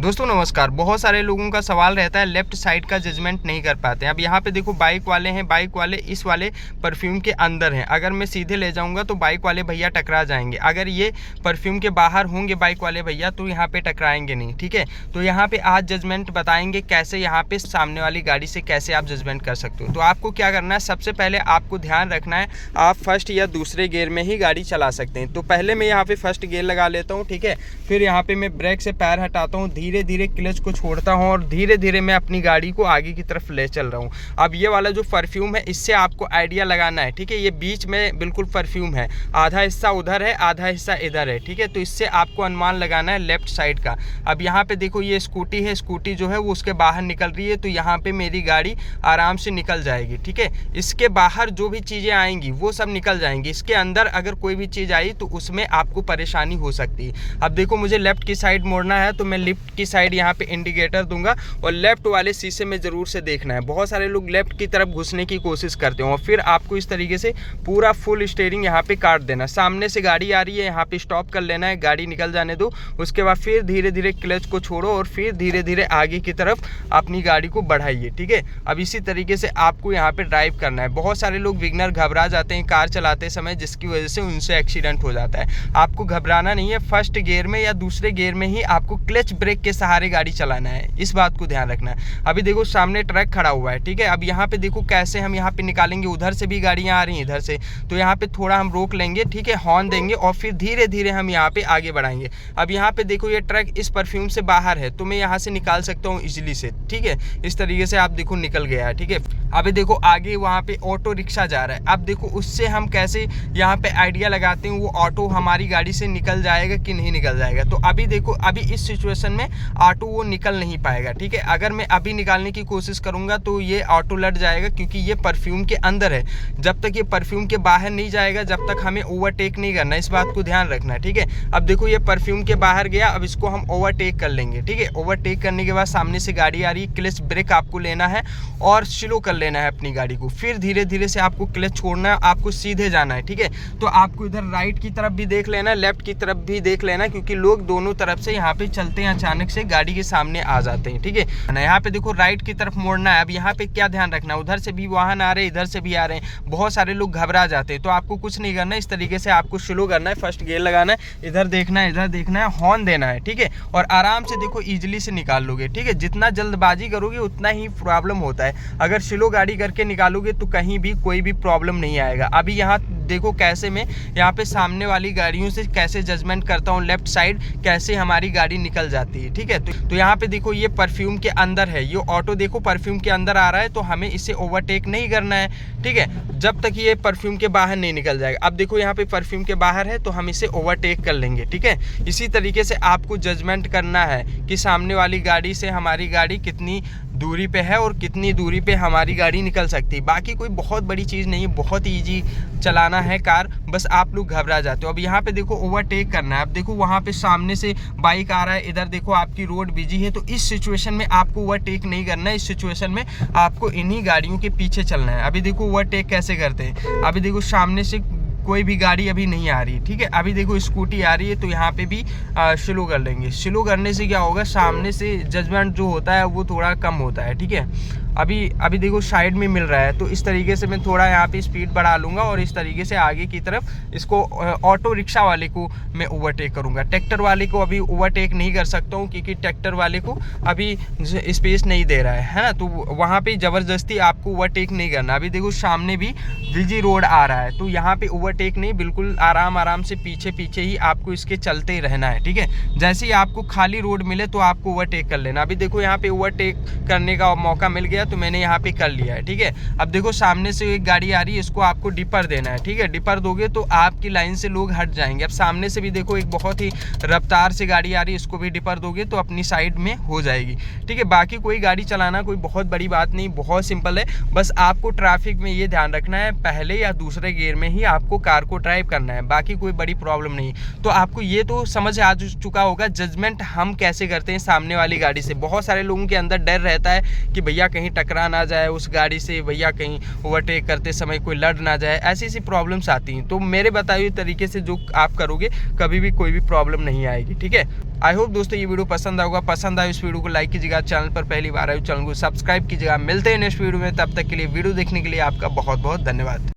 दोस्तों नमस्कार। बहुत सारे लोगों का सवाल रहता है लेफ्ट साइड का जजमेंट नहीं कर पाते हैं। अब यहाँ पे देखो बाइक वाले हैं, बाइक वाले इस वाले परफ्यूम के अंदर हैं। अगर मैं सीधे ले जाऊंगा तो बाइक वाले भैया टकरा जाएंगे। अगर ये परफ्यूम के बाहर होंगे बाइक वाले भैया तो यहाँ पे टकराएंगे नहीं। ठीक है, तो यहाँ पे आज जजमेंट बताएंगे कैसे यहाँ पे सामने वाली गाड़ी से कैसे आप जजमेंट कर सकते हो। तो आपको क्या करना है, सबसे पहले आपको ध्यान रखना है आप फर्स्ट या दूसरे गियर में ही गाड़ी चला सकते हैं। तो पहले मैं यहाँ पे फर्स्ट गियर लगा लेता हूँ। ठीक है, फिर यहाँ पे मैं ब्रेक से पैर हटाता हूँ, धीरे धीरे क्लच को छोड़ता हूँ और धीरे धीरे मैं अपनी गाड़ी को आगे की तरफ ले चल रहा हूँ। अब ये वाला जो परफ्यूम है इससे आपको आइडिया लगाना है। ठीक है, ये बीच में बिल्कुल परफ्यूम है, आधा हिस्सा उधर है आधा हिस्सा इधर है। ठीक है, तो इससे आपको अनुमान लगाना है लेफ्ट साइड का। अब यहाँ पे देखो ये स्कूटी है, स्कूटी जो है वो उसके बाहर निकल रही है, तो यहाँ पे मेरी गाड़ी आराम से निकल जाएगी। ठीक है, इसके बाहर जो भी चीज़ें आएंगी वो सब निकल जाएंगी। इसके अंदर अगर कोई भी चीज़ आई तो उसमें आपको परेशानी हो सकती है। अब देखो मुझे लेफ्ट की साइड मोड़ना है तो मैं लेफ्ट की साइड यहाँ पे इंडिकेटर दूंगा और लेफ्ट वाले शीशे में ज़रूर से देखना है। बहुत सारे लोग लेफ्ट की तरफ घुसने की कोशिश करते हैं और फिर आपको इस तरीके से पूरा फुल स्टीयरिंग यहाँ पे काट देना। सामने से गाड़ी आ रही है, यहाँ पे स्टॉप कर लेना है, गाड़ी निकल जाने दो। उसके बाद फिर धीरे धीरे क्लच को छोड़ो और फिर धीरे धीरे आगे की तरफ अपनी गाड़ी को बढ़ाइए। ठीक है, अब इसी तरीके से आपको यहाँ पे ड्राइव करना है। बहुत सारे लोग बिगनर घबरा जाते हैं कार चलाते समय, जिसकी वजह से उनसे एक्सीडेंट हो जाता है। आपको घबराना नहीं है, फर्स्ट गियर में या दूसरे गियर में ही आपको क्लच ब्रेक के सहारे गाड़ी चलाना है, इस बात को ध्यान रखना है। अभी देखो सामने ट्रक खड़ा हुआ है। ठीक है, अब यहाँ पे देखो कैसे हम यहाँ पे निकालेंगे, उधर से भी गाड़ियाँ आ रही हैं इधर से, तो यहाँ पे थोड़ा हम रोक लेंगे। ठीक है, हॉर्न देंगे और फिर धीरे धीरे हम यहाँ पे आगे बढ़ाएंगे। अब यहाँ पे देखो ये ट्रक इस परफ्यूम से बाहर है तो मैं यहाँ से निकाल सकता हूँ इजीली से। ठीक है, इस तरीके से आप देखो निकल गया है। ठीक है, अभी देखो आगे वहाँ पे ऑटो रिक्शा जा रहा है। अब देखो उससे हम कैसे यहाँ पे आइडिया लगाते हैं वो ऑटो हमारी गाड़ी से निकल जाएगा कि नहीं निकल जाएगा। तो अभी देखो अभी इस सिचुएशन में ऑटो वो निकल नहीं पाएगा। ठीक है, अगर मैं अभी निकालने की कोशिश करूंगा तो ये ऑटो लट जाएगा क्योंकि ये परफ्यूम के अंदर है। जब तक ये परफ्यूम के बाहर नहीं जाएगा जब तक हमें ओवरटेक नहीं करना, इस बात को ध्यान रखना है। ठीक है, अब देखो ये परफ्यूम के बाहर गया, अब इसको हम ओवरटेक कर लेंगे। ठीक है, ओवरटेक करने के बाद सामने से गाड़ी आ रही है, क्लच ब्रेक आपको लेना है और स्लो कर लेना है अपनी गाड़ी को। फिर धीरे धीरे से आपको क्लच छोड़ना है, आपको सीधे जाना है। ठीक है, तो आपको इधर राइट की तरफ भी देख लेना, लेफ्ट की तरफ भी देख लेना, क्योंकि लोग दोनों तरफ से यहाँ पे चलते हैं, अचानक से गाड़ी के सामने आ जाते हैं। ठीक है, यहाँ पे देखो राइट की तरफ मोड़ना है। अब यहाँ पे क्या ध्यान रखना है, उधर से भी वाहन आ रहे हैं, इधर से भी आ रहे हैं, बहुत सारे लोग घबरा जाते हैं। तो आपको कुछ नहीं करना है, इस तरीके से आपको स्लो करना है, फर्स्ट गियर लगाना है, इधर देखना है, इधर देखना है, हॉर्न देना है। ठीक है, और आराम से देखो इजीली से निकाल लोगे। ठीक है, जितना जल्दबाजी करोगे उतना ही प्रॉब्लम होता है। अगर स्लो गाड़ी करके निकालोगे तो कहीं भी कोई भी प्रॉब्लम नहीं आएगा। अभी यहाँ देखो कैसे मैं यहाँ पे सामने वाली गाड़ियों से कैसे जजमेंट करता हूँ, लेफ्ट साइड कैसे हमारी गाड़ी निकल जाती है। ठीक है, तो यहाँ पे देखो ये परफ्यूम के अंदर है, ये ऑटो देखो परफ्यूम के अंदर आ रहा है, तो हमें इसे ओवरटेक नहीं करना है। ठीक है, जब तक ये परफ्यूम के बाहर नहीं निकल जाएगा। अब देखो यहाँ पे परफ्यूम के बाहर है तो हम इसे ओवरटेक कर लेंगे। ठीक है, इसी तरीके से आपको जजमेंट करना है कि सामने वाली गाड़ी से हमारी गाड़ी कितनी दूरी पे है और कितनी दूरी पे हमारी गाड़ी निकल सकती है। बाकी कोई बहुत बड़ी चीज़ नहीं है, बहुत ईजी चलाना है कार, बस आप लोग घबरा जाते हो। अब यहाँ पे देखो ओवरटेक करना है। अब देखो वहाँ पे सामने से बाइक आ रहा है, इधर देखो आपकी रोड बिजी है, तो इस सिचुएशन में आपको ओवरटेक नहीं करना है। इस सिचुएशन में आपको इन्हीं गाड़ियों के पीछे चलना है। अभी देखो ओवरटेक कैसे करते हैं, अभी देखो सामने से कोई भी गाड़ी अभी नहीं आ रही। ठीक है, अभी देखो स्कूटी आ रही है तो यहाँ पे भी स्लो कर लेंगे। स्लो करने से क्या होगा, सामने से जजमेंट जो होता है वो थोड़ा कम होता है। ठीक है, अभी देखो साइड में मिल रहा है तो इस तरीके से मैं थोड़ा यहाँ पे स्पीड बढ़ा लूँगा और इस तरीके से आगे की तरफ इसको ऑटो रिक्शा वाले को मैं ओवरटेक करूँगा। ट्रैक्टर वाले को अभी ओवरटेक नहीं कर सकता हूँ क्योंकि ट्रैक्टर वाले को अभी स्पेस नहीं दे रहा है ना, तो वहाँ पे ज़बरदस्ती आपको ओवरटेक नहीं करना। अभी देखो सामने भी बिजी रोड आ रहा है तो यहाँ पे ओवरटेक नहीं, बिल्कुल आराम आराम से पीछे पीछे ही आपको इसके चलते ही रहना है। ठीक है, जैसे ही आपको खाली रोड मिले तो आपको ओवरटेक कर लेना। अभी देखो यहाँ पे ओवरटेक करने का मौका मिल गया तो मैंने यहाँ पे कर लिया है। ठीक है, अब देखो सामने से एक गाड़ी आ रही है, इसको आपको डिपर देना है। ठीक है, डिपर दोगे तो आपकी लाइन से लोग हट जाएंगे। अब सामने से भी देखो एक बहुत ही रफ्तार से गाड़ी आ रही है, इसको भी डिपर दोगे तो अपनी साइड में हो जाएगी। ठीक है, बाकी कोई गाड़ी चलाना कोई बहुत बड़ी बात नहीं, बहुत सिंपल है। बस आपको ट्रैफिक में ये ध्यान रखना है पहले या दूसरे गियर में ही आपको कार को ड्राइव करना है, बाकी कोई बड़ी प्रॉब्लम नहीं। तो आपको ये तो समझ आ चुका होगा जजमेंट हम कैसे करते हैं सामने वाली गाड़ी से। बहुत सारे लोगों के अंदर डर रहता है कि भैया कहीं टकरा ना जाए उस गाड़ी से, भैया कहीं ओवरटेक करते समय कोई लड़ ना जाए, ऐसी ऐसी प्रॉब्लम्स आती हैं। तो मेरे बताए हुए तरीके से जो आप करोगे कभी भी कोई भी प्रॉब्लम नहीं आएगी, ठीक है। आई होप दोस्तों ये वीडियो पसंद आएगा, पसंद आए इस वीडियो को लाइक कीजिएगा, चैनल पर पहली बार आए चैनल को सब्सक्राइब कीजिएगा। मिलते हैं नेक्स्ट वीडियो में, तब तक के लिए वीडियो देखने के लिए आपका बहुत बहुत धन्यवाद।